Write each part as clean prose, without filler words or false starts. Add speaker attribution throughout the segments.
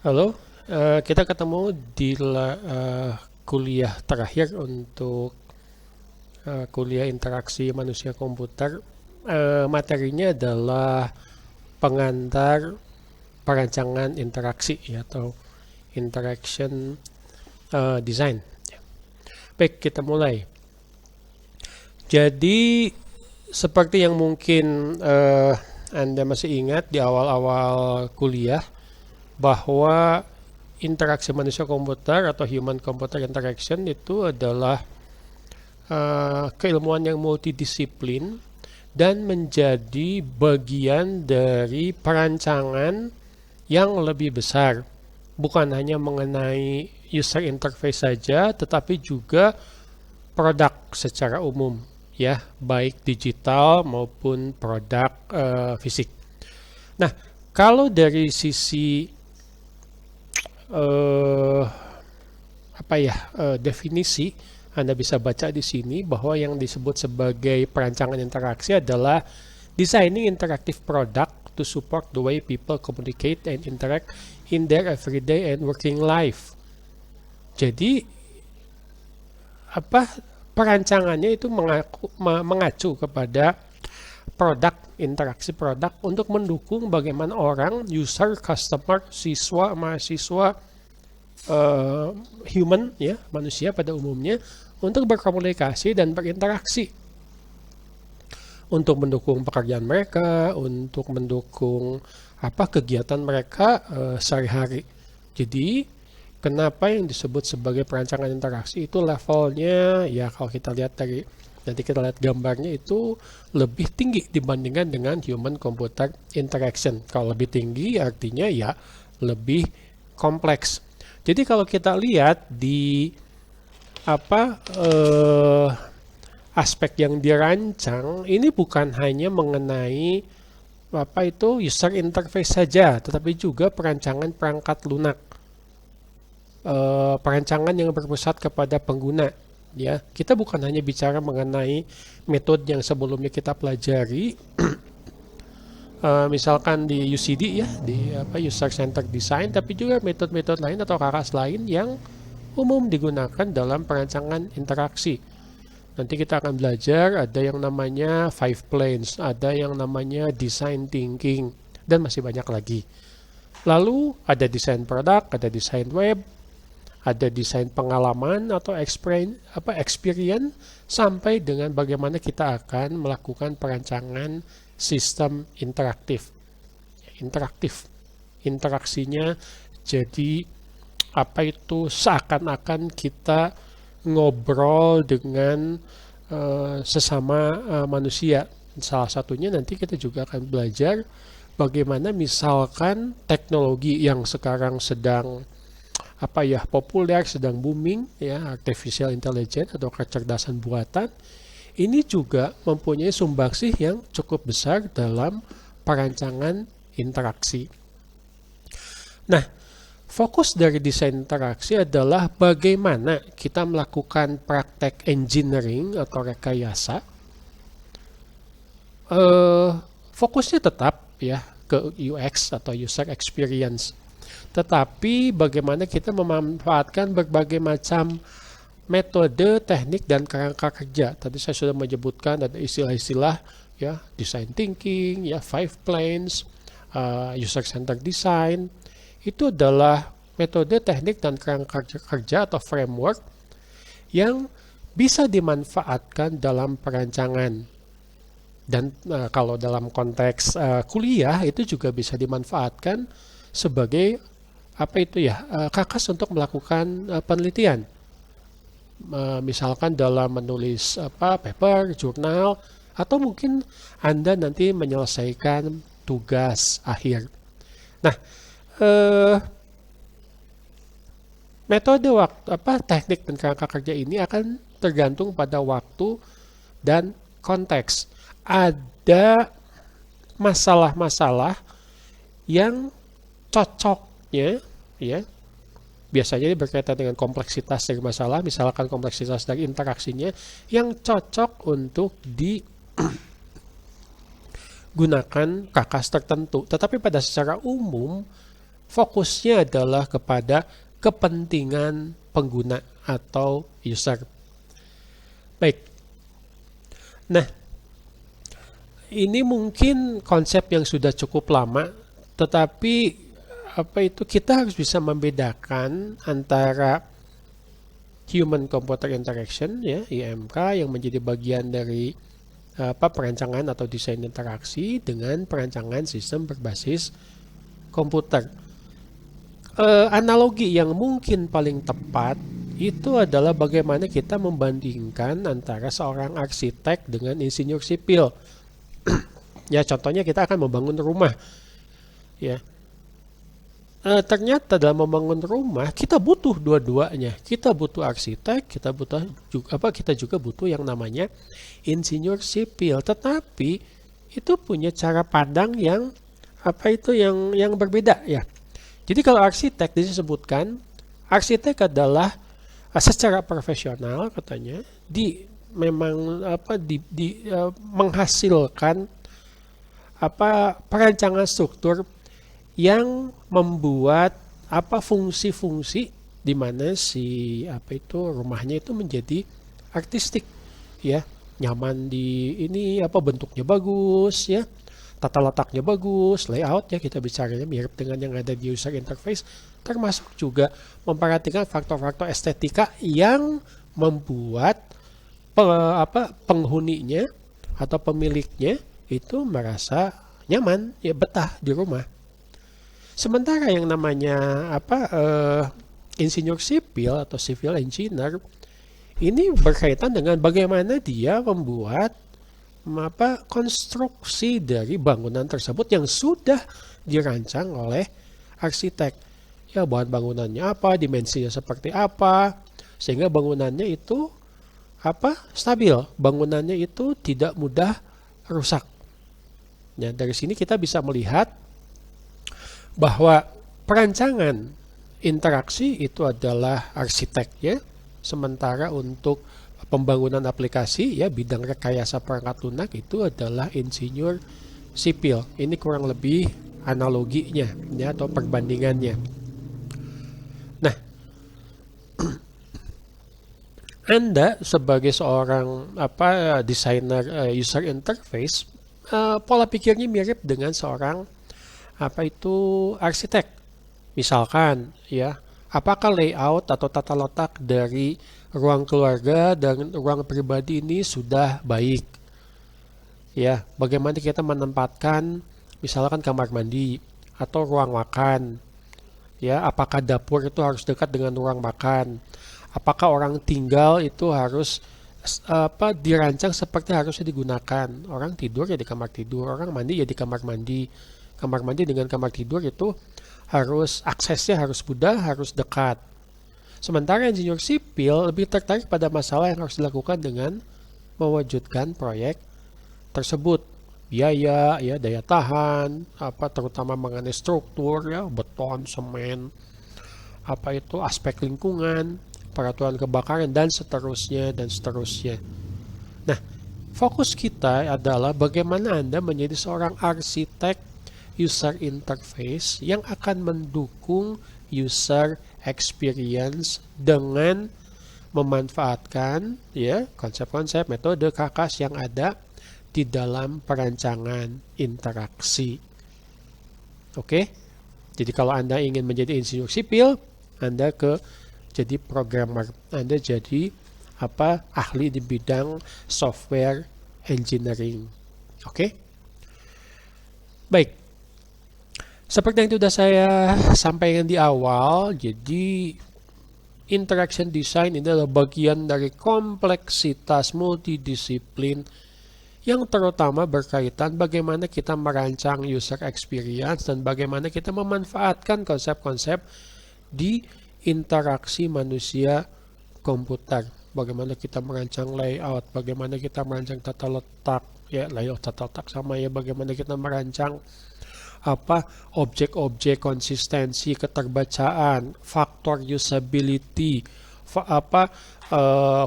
Speaker 1: Halo, kita ketemu di kuliah terakhir untuk kuliah interaksi manusia komputer. Materinya adalah pengantar perancangan interaksi ya, atau interaction design. Baik, kita mulai. Jadi seperti yang mungkin Anda masih ingat di awal-awal kuliah, bahwa interaksi manusia komputer atau human computer interaction itu adalah keilmuan yang multidisiplin dan menjadi bagian dari perancangan yang lebih besar, bukan hanya mengenai user interface saja tetapi juga produk secara umum ya, baik digital maupun produk fisik. Nah, kalau dari sisi definisi, Anda bisa baca di sini bahwa yang disebut sebagai perancangan interaksi adalah designing interactive product to support the way people communicate and interact in their everyday and working life. Jadi perancangannya itu mengacu kepada produk, interaksi produk untuk mendukung bagaimana orang, user, customer, siswa, mahasiswa, human ya, manusia pada umumnya, untuk berkomunikasi dan berinteraksi, untuk mendukung pekerjaan mereka, untuk mendukung kegiatan mereka sehari-hari. Jadi kenapa yang disebut sebagai perancangan interaksi itu levelnya ya, kalau kita lihat dari nanti kita lihat gambarnya, itu lebih tinggi dibandingkan dengan human computer interaction. Kalau lebih tinggi artinya ya lebih kompleks. Jadi kalau kita lihat di aspek yang dirancang ini bukan hanya mengenai user interface saja, tetapi juga perancangan perangkat lunak, perancangan yang berpusat kepada pengguna. Ya, kita bukan hanya bicara mengenai metode yang sebelumnya kita pelajari, misalkan di UCD ya, di user centered design, tapi juga metode-metode lain atau kakas lain yang umum digunakan dalam perancangan interaksi. Nanti kita akan belajar ada yang namanya 5 planes, ada yang namanya design thinking, dan masih banyak lagi. Lalu ada desain produk, ada desain web, ada desain pengalaman atau experience, sampai dengan bagaimana kita akan melakukan perancangan sistem interaktif. Interaksinya jadi seakan-akan kita ngobrol dengan sesama manusia. Salah satunya nanti kita juga akan belajar bagaimana misalkan teknologi yang sekarang sedang populer, sedang booming ya, artificial intelligence atau kecerdasan buatan, ini juga mempunyai sumbangsih yang cukup besar dalam perancangan interaksi. Nah, fokus dari desain interaksi adalah bagaimana kita melakukan praktek engineering atau rekayasa. Fokusnya tetap ya ke UX atau user experience, tetapi bagaimana kita memanfaatkan berbagai macam metode, teknik, dan kerangka kerja. Tadi saya sudah menyebutkan ada istilah-istilah ya, design thinking, ya 5 planes, user centered design. Itu adalah metode, teknik, dan kerangka kerja atau framework yang bisa dimanfaatkan dalam perancangan. Dan kalau dalam konteks kuliah itu juga bisa dimanfaatkan sebagai kakas untuk melakukan penelitian. Misalkan dalam menulis paper, jurnal, atau mungkin Anda nanti menyelesaikan tugas akhir. Nah, metode teknik dan kerangka kerja ini akan tergantung pada waktu dan konteks. Ada masalah-masalah yang cocoknya ya, biasanya ini berkaitan dengan kompleksitas dari masalah, misalkan kompleksitas dari interaksinya yang cocok untuk digunakan kakas tertentu. Tetapi pada secara umum fokusnya adalah kepada kepentingan pengguna atau user. Baik. Nah, ini mungkin konsep yang sudah cukup lama, tetapi kita harus bisa membedakan antara human computer interaction, ya, IMK, yang menjadi bagian dari perancangan atau desain interaksi, dengan perancangan sistem berbasis komputer. Analogi yang mungkin paling tepat itu adalah bagaimana kita membandingkan antara seorang arsitek dengan insinyur sipil. Ya, contohnya kita akan membangun rumah. Ya, ternyata dalam membangun rumah kita butuh dua-duanya. Kita butuh arsitek, kita juga butuh yang namanya insinyur sipil. Tetapi itu punya cara pandang yang yang berbeda, ya. Jadi kalau arsitek disebutkan, arsitek adalah secara profesional katanya menghasilkan perancangan struktur yang membuat fungsi-fungsi di mana rumahnya itu menjadi artistik, ya, nyaman bentuknya bagus, ya, tata letaknya bagus, layout, ya, kita bicaranya mirip dengan yang ada di user interface, termasuk juga memperhatikan faktor-faktor estetika yang membuat penghuninya atau pemiliknya itu merasa nyaman, ya, betah di rumah. Sementara yang namanya insinyur sipil atau civil engineer ini berkaitan dengan bagaimana dia membuat konstruksi dari bangunan tersebut yang sudah dirancang oleh arsitek. Ya, bahan bangunannya apa, dimensinya seperti apa, sehingga bangunannya itu stabil, bangunannya itu tidak mudah rusak. Ya, dari sini kita bisa melihat bahwa perancangan interaksi itu adalah arsitek, ya. Sementara untuk pembangunan aplikasi, ya, bidang rekayasa perangkat lunak itu adalah insinyur sipil. Ini kurang lebih analoginya, ya, atau perbandingannya. Nah, Anda sebagai seorang desainer user interface, pola pikirnya mirip dengan seorang arsitek. Misalkan, ya, apakah layout atau tata letak dari ruang keluarga dan ruang pribadi ini sudah baik? Ya, bagaimana kita menempatkan misalkan kamar mandi atau ruang makan? Ya, apakah dapur itu harus dekat dengan ruang makan? Apakah orang tinggal itu harus dirancang seperti harusnya digunakan? Orang tidur ya di kamar tidur, orang mandi ya di kamar mandi. Kamar mandi dengan kamar tidur itu aksesnya harus mudah, harus dekat. Sementara insinyur sipil lebih tertarik pada masalah yang harus dilakukan dengan mewujudkan proyek tersebut. Biaya, ya, daya tahan, terutama mengenai struktur, ya, beton, semen, aspek lingkungan, peraturan kebakaran, dan seterusnya. Nah, fokus kita adalah bagaimana Anda menjadi seorang arsitek user interface yang akan mendukung user experience dengan memanfaatkan, ya, konsep-konsep metode KAKAS yang ada di dalam perancangan interaksi. Oke? Jadi kalau Anda ingin menjadi insinyur sipil, Anda jadi programmer, Anda jadi ahli di bidang software engineering. Oke? Baik. Seperti yang sudah saya sampaikan di awal, jadi interaction design ini adalah bagian dari kompleksitas multidisiplin yang terutama berkaitan bagaimana kita merancang user experience dan bagaimana kita memanfaatkan konsep-konsep di interaksi manusia komputer. Bagaimana kita merancang layout, bagaimana kita merancang tata letak, ya, layout tata letak sama, ya, bagaimana kita merancang objek-objek, konsistensi, keterbacaan, faktor usability,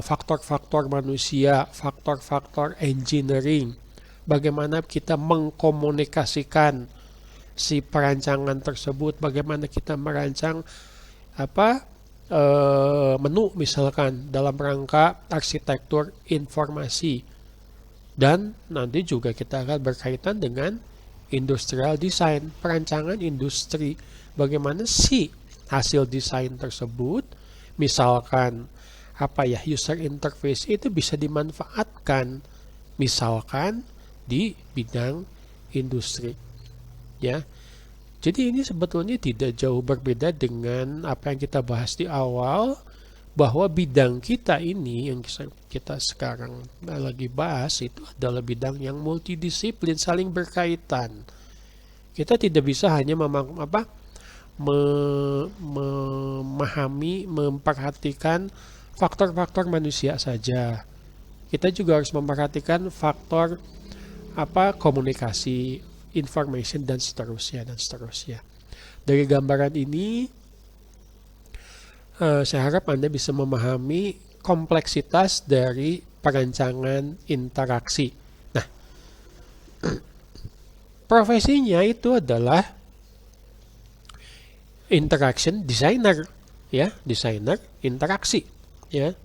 Speaker 1: faktor-faktor manusia, faktor-faktor engineering, bagaimana kita mengkomunikasikan si perancangan tersebut, bagaimana kita merancang menu misalkan dalam rangka arsitektur informasi. Dan nanti juga kita akan berkaitan dengan industrial design, perancangan industri. Bagaimana sih hasil desain tersebut, misalkan user interface itu bisa dimanfaatkan misalkan di bidang industri. Ya. Jadi ini sebetulnya tidak jauh berbeda dengan apa yang kita bahas di awal, bahwa bidang kita ini yang kita sekarang lagi bahas itu adalah bidang yang multidisiplin, saling berkaitan. Kita tidak bisa hanya memahami, memperhatikan faktor-faktor manusia saja. Kita juga harus memperhatikan faktor komunikasi, information, dan seterusnya. Dari gambaran ini, saya harap Anda bisa memahami kompleksitas dari perancangan interaksi. Nah, profesinya itu adalah interaction designer, ya, desainer interaksi, ya.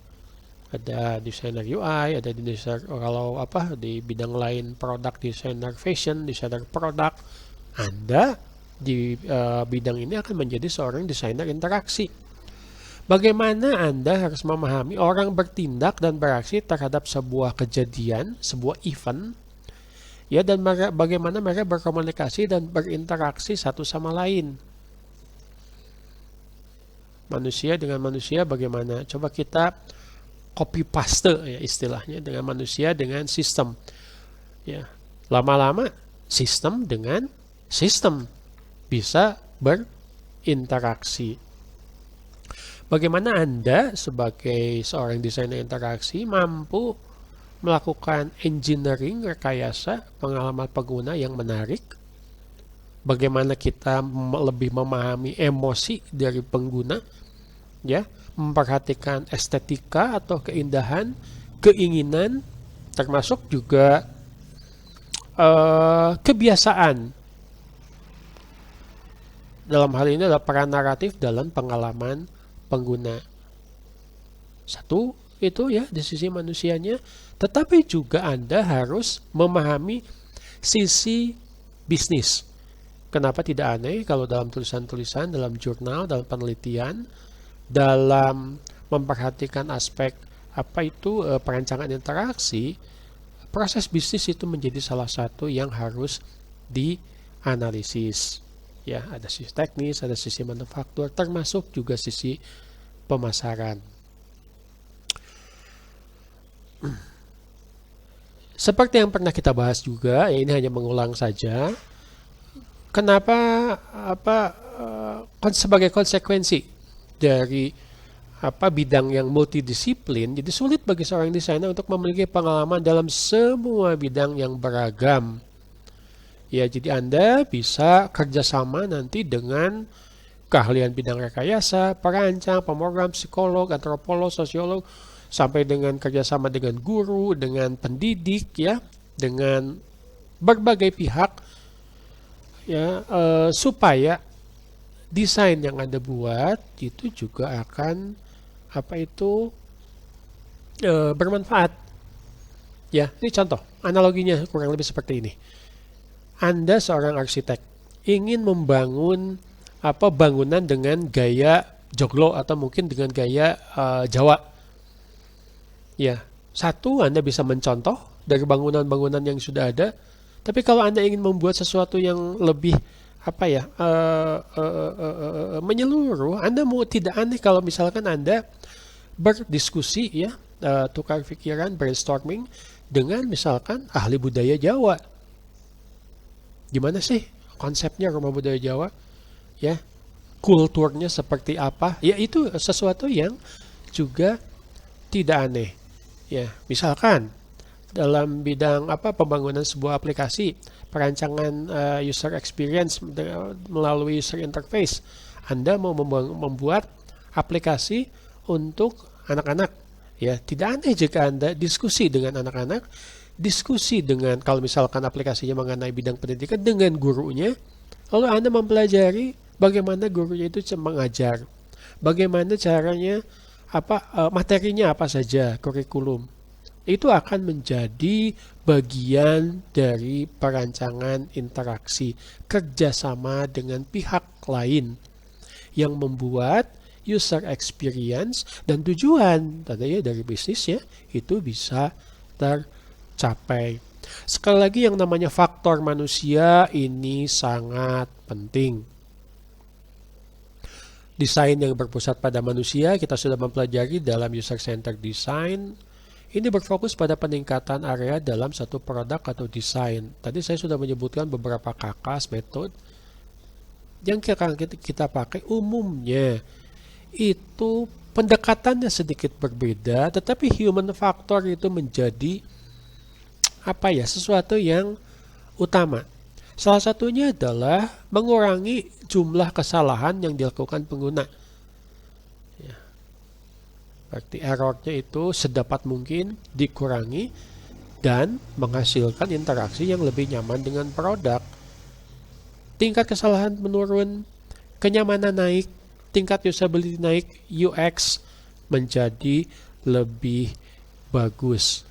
Speaker 1: Ada desainer UI, ada desainer kalau di bidang lain produk desainer fashion, desainer produk. Anda di bidang ini akan menjadi seorang desainer interaksi. Bagaimana Anda harus memahami orang bertindak dan beraksi terhadap sebuah kejadian, sebuah event, ya, dan bagaimana mereka berkomunikasi dan berinteraksi satu sama lain. Manusia dengan manusia bagaimana? Coba kita copy paste, ya, istilahnya, dengan manusia dengan sistem. Ya, lama-lama sistem dengan sistem bisa berinteraksi. Bagaimana Anda sebagai seorang desainer interaksi mampu melakukan engineering rekayasa pengalaman pengguna yang menarik? Bagaimana kita lebih memahami emosi dari pengguna, ya, memperhatikan estetika atau keindahan, keinginan, termasuk juga kebiasaan. Dalam hal ini adalah peran naratif dalam pengalaman pengguna. Satu, itu ya di sisi manusianya, tetapi juga Anda harus memahami sisi bisnis. Kenapa tidak aneh kalau dalam tulisan-tulisan, dalam jurnal, dalam penelitian, dalam memperhatikan aspek perancangan interaksi, proses bisnis itu menjadi salah satu yang harus dianalisis. Ya, ada sisi teknis, ada sisi manufaktur, termasuk juga sisi pemasaran. Seperti yang pernah kita bahas juga, ya, ini hanya mengulang saja. Kenapa sebagai konsekuensi dari bidang yang multidisiplin, jadi sulit bagi seorang desainer untuk memiliki pengalaman dalam semua bidang yang beragam. Ya, jadi Anda bisa kerjasama nanti dengan keahlian bidang rekayasa, perancang, pemrogram, psikolog, antropolog, sosiolog, sampai dengan kerjasama dengan guru, dengan pendidik, ya, dengan berbagai pihak, ya, supaya desain yang Anda buat itu juga akan bermanfaat. Ya, ini contoh, analoginya kurang lebih seperti ini. Anda seorang arsitek ingin membangun bangunan dengan gaya joglo atau mungkin dengan gaya Jawa. Ya, satu, Anda bisa mencontoh dari bangunan-bangunan yang sudah ada. Tapi kalau Anda ingin membuat sesuatu yang lebih menyeluruh, Anda tidak aneh kalau misalkan Anda berdiskusi, ya, tukar pikiran, brainstorming dengan misalkan ahli budaya Jawa. Gimana sih konsepnya rumah budaya Jawa? Ya, kulturnya seperti apa? Ya, itu sesuatu yang juga tidak aneh. Ya, misalkan dalam bidang pembangunan sebuah aplikasi, perancangan user experience melalui user interface, Anda mau membuat aplikasi untuk anak-anak, ya, tidak aneh jika Anda diskusi dengan anak-anak, diskusi dengan, kalau misalkan aplikasinya mengenai bidang pendidikan, dengan gurunya, Lalu Anda mempelajari bagaimana gurunya itu mengajar, bagaimana caranya, materinya apa saja, kurikulum. Itu akan menjadi bagian dari perancangan interaksi kerjasama dengan pihak lain yang membuat user experience dan tujuan tadi dari bisnisnya itu bisa tercapai. Sekali lagi yang namanya faktor manusia ini sangat penting. Desain yang berpusat pada manusia kita sudah mempelajari dalam user-centered design. Ini berfokus pada peningkatan area dalam satu produk atau desain. Tadi saya sudah menyebutkan beberapa kakas metode yang kita pakai umumnya. Itu pendekatannya sedikit berbeda, tetapi human factor itu menjadi sesuatu yang utama. Salah satunya adalah mengurangi jumlah kesalahan yang dilakukan pengguna. Berarti errornya itu sedapat mungkin dikurangi dan menghasilkan interaksi yang lebih nyaman dengan produk. Tingkat kesalahan menurun, kenyamanan naik, tingkat usability naik, UX menjadi lebih bagus.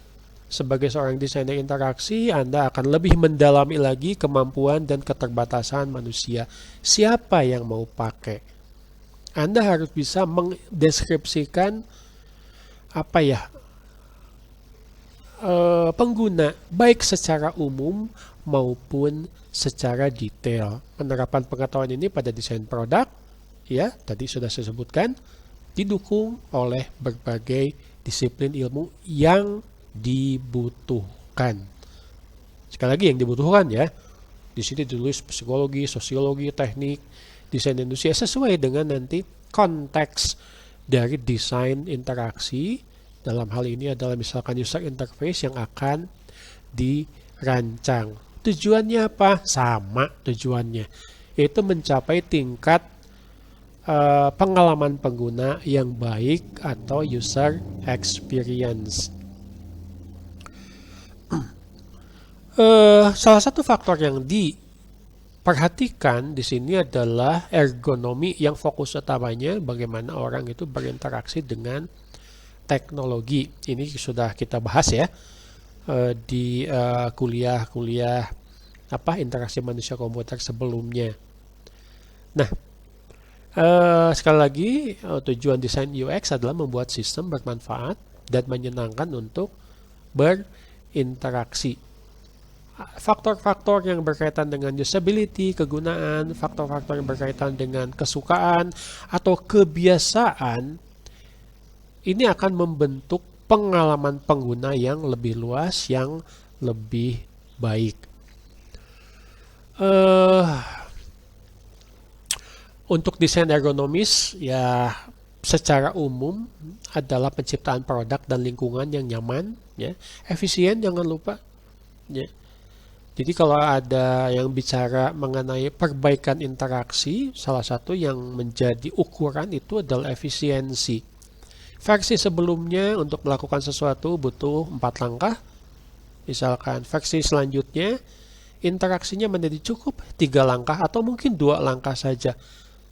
Speaker 1: Sebagai seorang desainer interaksi, Anda akan lebih mendalami lagi kemampuan dan keterbatasan manusia. Siapa yang mau pakai? Anda harus bisa mendeskripsikan pengguna baik secara umum maupun secara detail. Penerapan pengetahuan ini pada desain produk, ya, tadi sudah saya sebutkan, didukung oleh berbagai disiplin ilmu yang dibutuhkan. Sekali lagi yang dibutuhkan ya. Di sini ditulis psikologi, sosiologi, teknik, desain industri sesuai dengan nanti konteks dari desain interaksi. Dalam hal ini adalah misalkan user interface yang akan dirancang. Tujuannya apa? Sama tujuannya, yaitu mencapai tingkat pengalaman pengguna yang baik atau user experience. Salah satu faktor yang diperhatikan di sini adalah ergonomi yang fokus utamanya bagaimana orang itu berinteraksi dengan teknologi. Ini sudah kita bahas ya di kuliah interaksi manusia komputer sebelumnya. Nah, sekali lagi tujuan desain UX adalah membuat sistem bermanfaat dan menyenangkan untuk berinteraksi. Faktor-faktor yang berkaitan dengan usability, kegunaan, faktor-faktor yang berkaitan dengan kesukaan atau kebiasaan ini akan membentuk pengalaman pengguna yang lebih luas, yang lebih baik. Untuk desain ergonomis, ya secara umum adalah penciptaan produk dan lingkungan yang nyaman, ya, efisien, jangan lupa. Ya. Jadi kalau ada yang bicara mengenai perbaikan interaksi, salah satu yang menjadi ukuran itu adalah efisiensi. Versi sebelumnya untuk melakukan sesuatu butuh 4 langkah. Misalkan versi selanjutnya interaksinya menjadi cukup 3 langkah atau mungkin 2 langkah saja.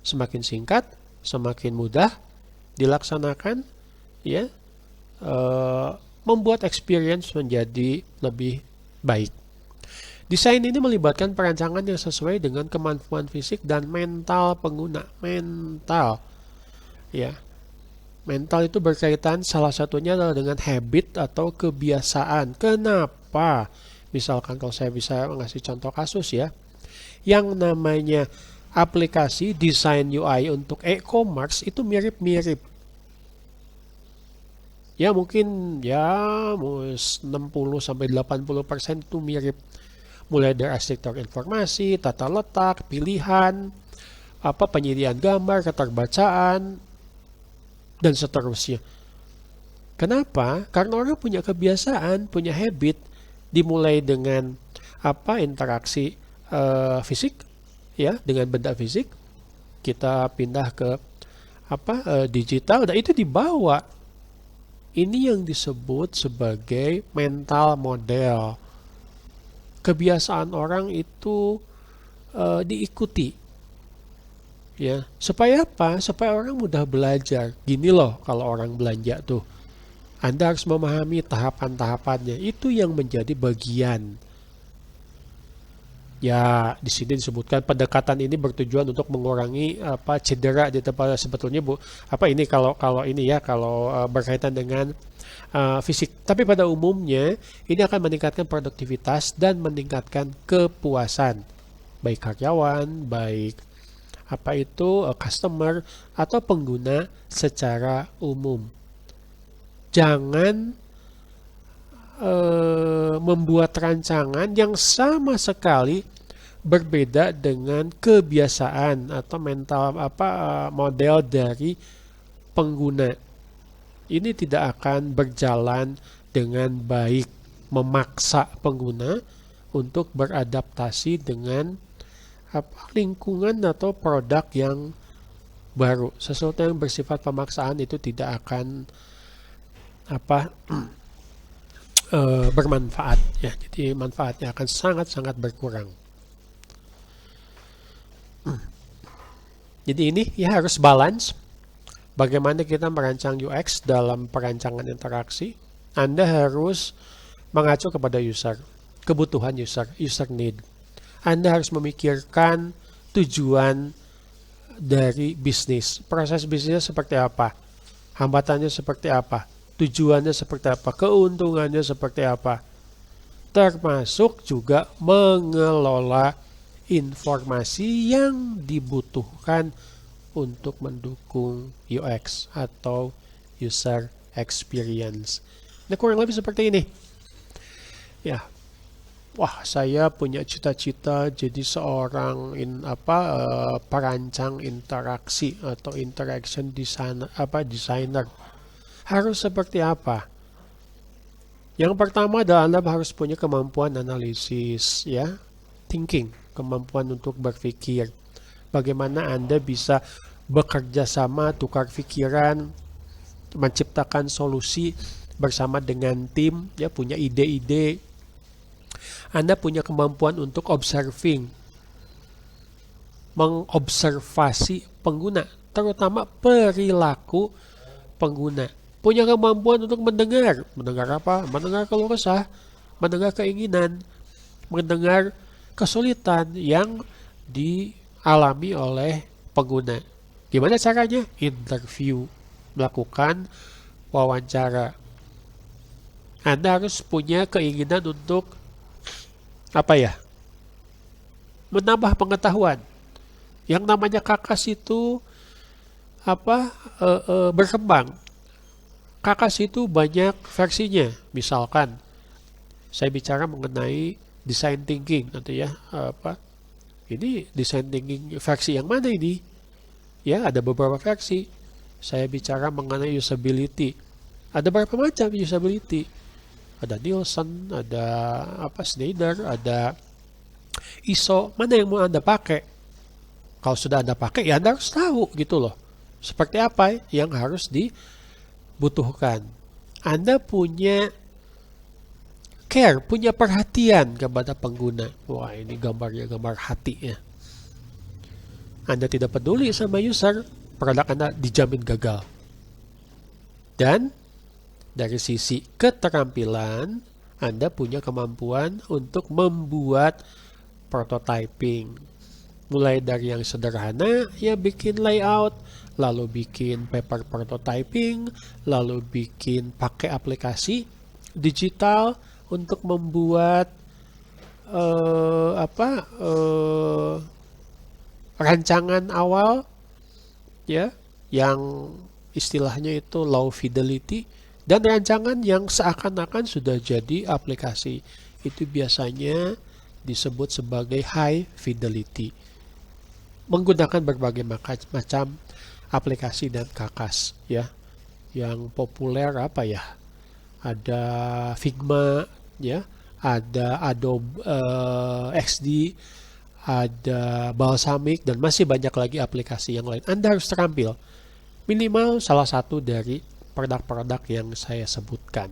Speaker 1: Semakin singkat, semakin mudah dilaksanakan, ya, membuat experience menjadi lebih baik. Desain ini melibatkan perancangan yang sesuai dengan kemampuan fisik dan mental pengguna. Mental, ya. Mental itu berkaitan salah satunya adalah dengan habit atau kebiasaan. Kenapa? Misalkan kalau saya bisa mengasih contoh kasus ya. Yang namanya aplikasi desain UI untuk e-commerce itu mirip-mirip. Ya mungkin 60-80% itu mirip. Mulai dari arsitektur informasi, tata letak, pilihan, penyediaan gambar, keterbacaan, dan seterusnya. Kenapa? Karena orang punya kebiasaan, punya habit, dimulai dengan interaksi fisik, ya, dengan benda fisik, kita pindah ke digital, dan itu dibawa. Ini yang disebut sebagai mental model. Kebiasaan orang itu diikuti. Ya, supaya apa? Supaya orang mudah belajar. Gini loh kalau orang belanja tuh. Anda harus memahami tahapan-tahapannya. Itu yang menjadi bagian. Ya, di sini disebutkan pendekatan ini bertujuan untuk mengurangi cedera di tempat sebetulnya ini kalau ini ya kalau berkaitan dengan fisik. Tapi pada umumnya ini akan meningkatkan produktivitas dan meningkatkan kepuasan baik karyawan, baik customer atau pengguna secara umum. Jangan membuat rancangan yang sama sekali berbeda dengan kebiasaan atau model dari pengguna. Ini tidak akan berjalan dengan baik, memaksa pengguna untuk beradaptasi dengan lingkungan atau produk yang baru. Sesuatu yang bersifat pemaksaan itu tidak akan bermanfaat ya. Jadi manfaatnya akan sangat-sangat berkurang. Jadi ini ya harus balance. Bagaimana kita merancang UX dalam perancangan interaksi? Anda harus mengacu kepada user, kebutuhan user need. Anda harus memikirkan tujuan dari bisnis. Proses bisnisnya seperti apa? Hambatannya seperti apa? Tujuannya seperti apa? Keuntungannya seperti apa? Termasuk juga mengelola informasi yang dibutuhkan untuk mendukung UX atau user experience. Nah, kurang lebih seperti ini. Ya. Wah, saya punya cita-cita jadi seorang perancang interaksi atau interaction designer. Harus seperti apa? Yang pertama adalah Anda harus punya kemampuan analisis, ya, thinking, kemampuan untuk berpikir. Bagaimana Anda bisa bekerja sama, tukar pikiran, menciptakan solusi bersama dengan tim, ya, punya ide-ide. Anda punya kemampuan untuk mengobservasi pengguna, terutama perilaku pengguna. Punya kemampuan untuk mendengar apa? Mendengar keluh kesah, mendengar keinginan, mendengar kesulitan yang dialami oleh pengguna. Gimana caranya? Interview, melakukan wawancara. Anda harus punya keinginan untuk menambah pengetahuan. Yang namanya Kakas itu berkembang. Kakas itu banyak versinya. Misalkan saya bicara mengenai design thinking nanti ya, ini design thinking versi yang mana ini? Ya, ada beberapa versi. Saya bicara mengenai usability. Ada berapa macam usability? Ada Nielsen, ada Schneider, ada ISO. Mana yang mau Anda pakai? Kalau sudah Anda pakai, ya Anda harus tahu gitu loh. Seperti apa yang harus dibutuhkan. Anda punya care, punya perhatian kepada pengguna. Wah, ini gambarnya gambar hati ya. Anda tidak peduli sama user, produk Anda dijamin gagal. Dan dari sisi keterampilan, Anda punya kemampuan untuk membuat prototyping. Mulai dari yang sederhana, ya bikin layout, lalu bikin paper prototyping, lalu bikin pakai aplikasi digital untuk membuat rancangan awal, ya, yang istilahnya itu low fidelity. Dan rancangan yang seakan-akan sudah jadi aplikasi itu biasanya disebut sebagai high fidelity. Menggunakan berbagai macam aplikasi dan Kakas ya. Yang populer ada Figma ya, ada Adobe XD, ada Balsamiq dan masih banyak lagi aplikasi yang lain. Anda harus terampil minimal salah satu dari produk-produk yang saya sebutkan.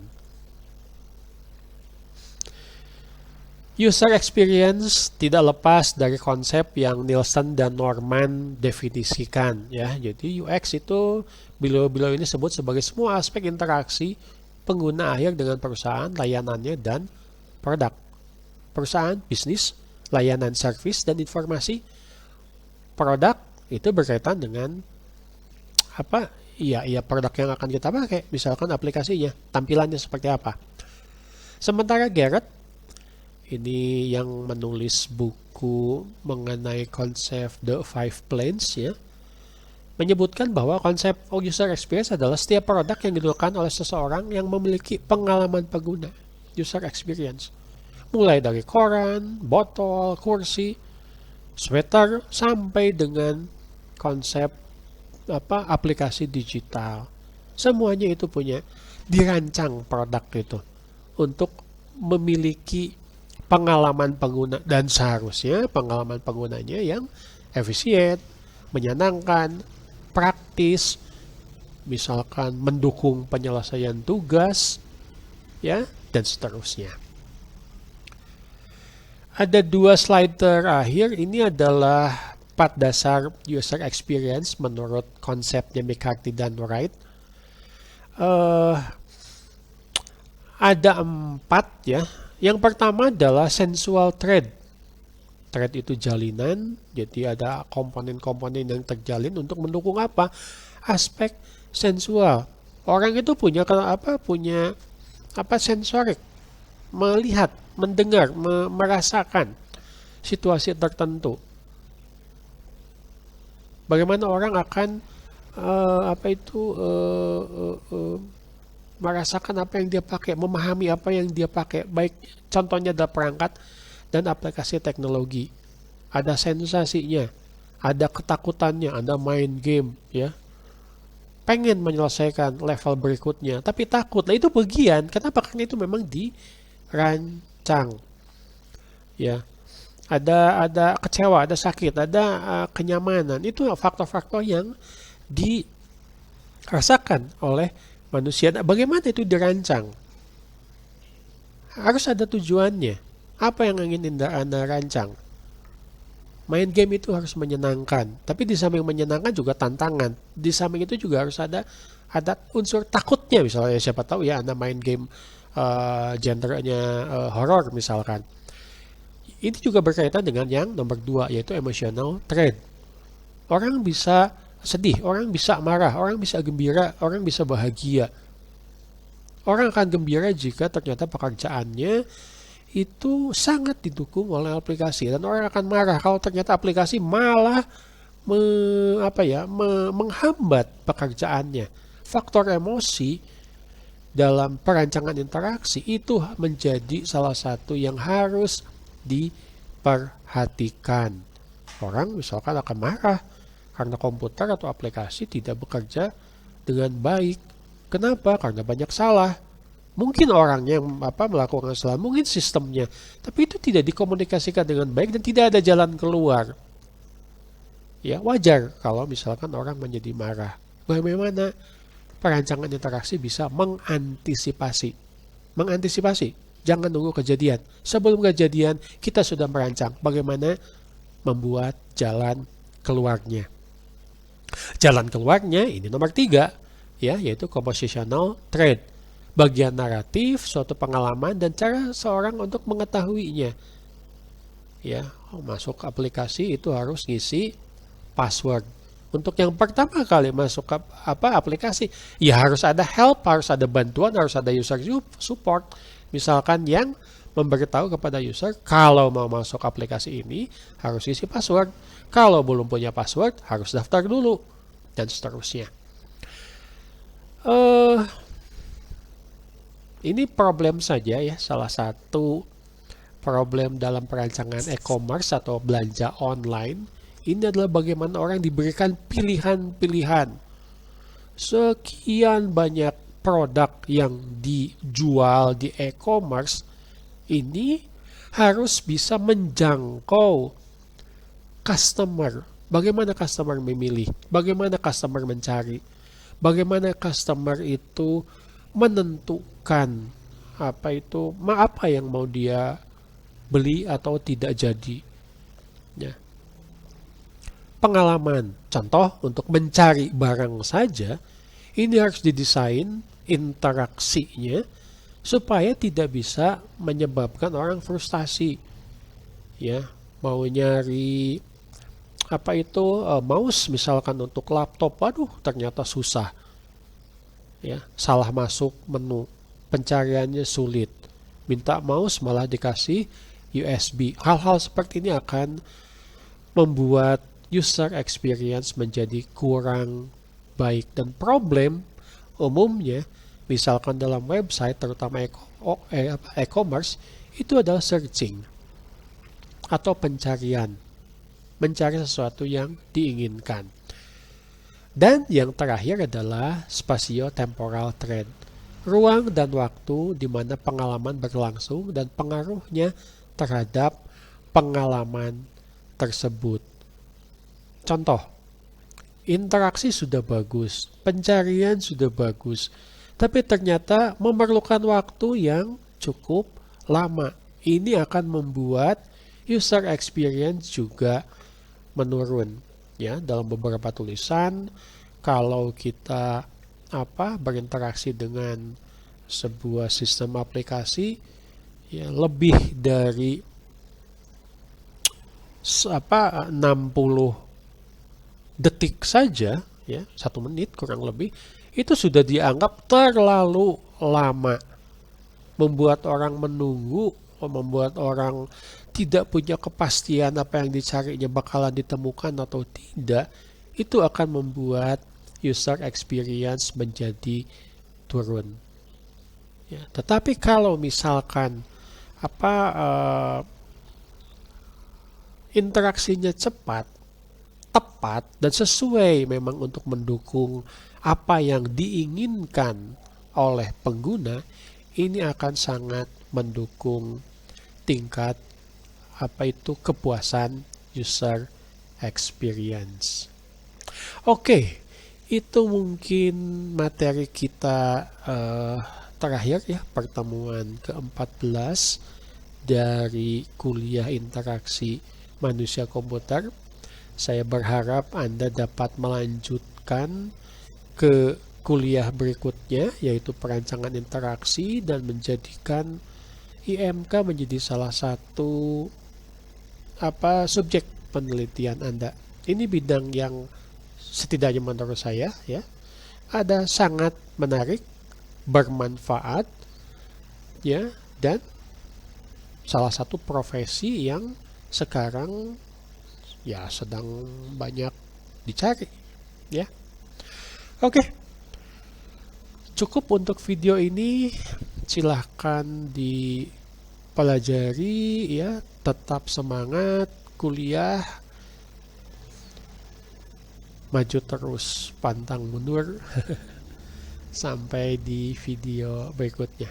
Speaker 1: User experience tidak lepas dari konsep yang Nielsen dan Norman definisikan ya. Jadi UX itu beliau-beliau ini sebut sebagai semua aspek interaksi pengguna akhir dengan perusahaan, layanannya dan produk. Perusahaan, bisnis, layanan servis dan informasi. Produk itu berkaitan dengan apa? Iya produk yang akan kita pakai, misalkan aplikasinya, tampilannya seperti apa. Sementara Garrett ini yang menulis buku mengenai konsep The Five Planes ya, menyebutkan bahwa konsep user experience adalah setiap produk yang digunakan oleh seseorang yang memiliki pengalaman pengguna, user experience. Mulai dari koran, botol, kursi, sweater, sampai dengan konsep aplikasi digital. Semuanya itu punya dirancang produk itu untuk memiliki pengalaman pengguna, dan seharusnya pengalaman penggunanya yang efisien, menyenangkan, praktis, misalkan mendukung penyelesaian tugas, ya, dan seterusnya. Ada 2 slide terakhir, ini adalah 4 dasar user experience menurut konsepnya McCarthy dan Wright. Ada 4 ya. Yang pertama adalah sensual thread. Thread itu jalinan, jadi ada komponen-komponen yang terjalin untuk mendukung apa? Aspek sensual. Orang itu punya sensorik, melihat, mendengar, merasakan situasi tertentu. Bagaimana orang akan merasakan apa yang dia pakai, memahami apa yang dia pakai, baik contohnya adalah perangkat dan aplikasi teknologi. Ada sensasinya, ada ketakutannya, ada main game, ya. Pengen menyelesaikan level berikutnya, tapi takut. Nah, itu bagian. Kenapa? Karena itu memang dirancang. Ya. Ada kecewa, ada sakit, ada kenyamanan. Itu faktor-faktor yang dirasakan oleh manusia. Bagaimana itu dirancang? Harus ada tujuannya. Apa yang ingin Anda rancang? Main game itu harus menyenangkan. Tapi di samping menyenangkan juga tantangan. Di samping itu juga harus ada unsur takutnya. Misalnya siapa tahu ya Anda main game genrenya horror misalkan. Ini juga berkaitan dengan yang nomor 2, yaitu emotional thread. Orang bisa sedih, orang bisa marah, orang bisa gembira, orang bisa bahagia. Orang akan gembira jika ternyata pekerjaannya itu sangat didukung oleh aplikasi, dan orang akan marah kalau ternyata aplikasi malah menghambat pekerjaannya. Faktor emosi dalam perancangan interaksi itu menjadi salah satu yang harus diperhatikan. Orang misalkan akan marah karena komputer atau aplikasi tidak bekerja dengan baik. Kenapa? Karena banyak salah. Mungkin orangnya yang melakukan kesalahan, mungkin sistemnya, tapi itu tidak dikomunikasikan dengan baik dan tidak ada jalan keluar. Ya, wajar kalau misalkan orang menjadi marah. Bagaimana perancangan interaksi bisa mengantisipasi? Jangan nunggu kejadian. Sebelum kejadian, kita sudah merancang bagaimana membuat jalan keluarnya. Jalan keluarnya ini nomor 3, ya, yaitu compositional thread. Bagian naratif, suatu pengalaman, dan cara seorang untuk mengetahuinya. Ya, masuk aplikasi itu harus ngisi password. Untuk yang pertama kali masuk ke aplikasi, ya harus ada help, harus ada bantuan, harus ada user support. Misalkan yang memberitahu kepada user kalau mau masuk aplikasi ini harus isi password. Kalau belum punya password harus daftar dulu, dan seterusnya. Ini problem saja ya, salah satu problem dalam perancangan e-commerce atau belanja online. Ini adalah bagaimana orang diberikan pilihan-pilihan. Sekian banyak produk yang dijual di e-commerce, ini harus bisa menjangkau customer. Bagaimana customer memilih? Bagaimana customer mencari? Bagaimana customer itu menentukan apa yang mau dia beli atau tidak jadi. Ya. Pengalaman, contoh untuk mencari barang saja, ini harus didesain interaksinya supaya tidak bisa menyebabkan orang frustasi. Ya, mau nyari apa itu mouse misalkan untuk laptop, waduh ternyata susah. Ya, salah masuk menu, pencariannya sulit. Minta mouse malah dikasih USB. Hal-hal seperti ini akan membuat user experience menjadi kurang baik, dan problem umumnya misalkan dalam website terutama e-commerce itu adalah searching atau pencarian, mencari sesuatu yang diinginkan. Dan yang terakhir adalah spatio-temporal trend, ruang dan waktu di mana pengalaman berlangsung dan pengaruhnya terhadap pengalaman tersebut. Contoh, interaksi sudah bagus, pencarian sudah bagus, tapi ternyata memerlukan waktu yang cukup lama. Ini akan membuat user experience juga menurun. Ya, dalam beberapa tulisan, kalau kita berinteraksi dengan sebuah sistem aplikasi, ya lebih dari 60 detik saja, ya 1 menit kurang lebih, itu sudah dianggap terlalu lama, membuat orang menunggu, membuat orang tidak punya kepastian apa yang dicarinya bakalan ditemukan atau tidak. Itu akan membuat user experience menjadi turun. Ya, tetapi kalau misalkan interaksinya cepat, tepat, dan sesuai memang untuk mendukung apa yang diinginkan oleh pengguna, ini akan sangat mendukung tingkat kepuasan user experience. Oke, itu mungkin materi kita terakhir ya, pertemuan ke-14 dari kuliah interaksi manusia komputer. Saya berharap Anda dapat melanjutkan ke kuliah berikutnya, yaitu perancangan interaksi, dan menjadikan IMK menjadi salah satu subjek penelitian Anda. Ini bidang yang setidaknya menurut saya ya ada sangat menarik, bermanfaat ya, dan salah satu profesi yang sekarang ya sedang banyak dicari ya. Oke. Cukup untuk video ini. Silahkan dipelajari ya, tetap semangat kuliah, maju terus, pantang mundur. Sampai di video berikutnya.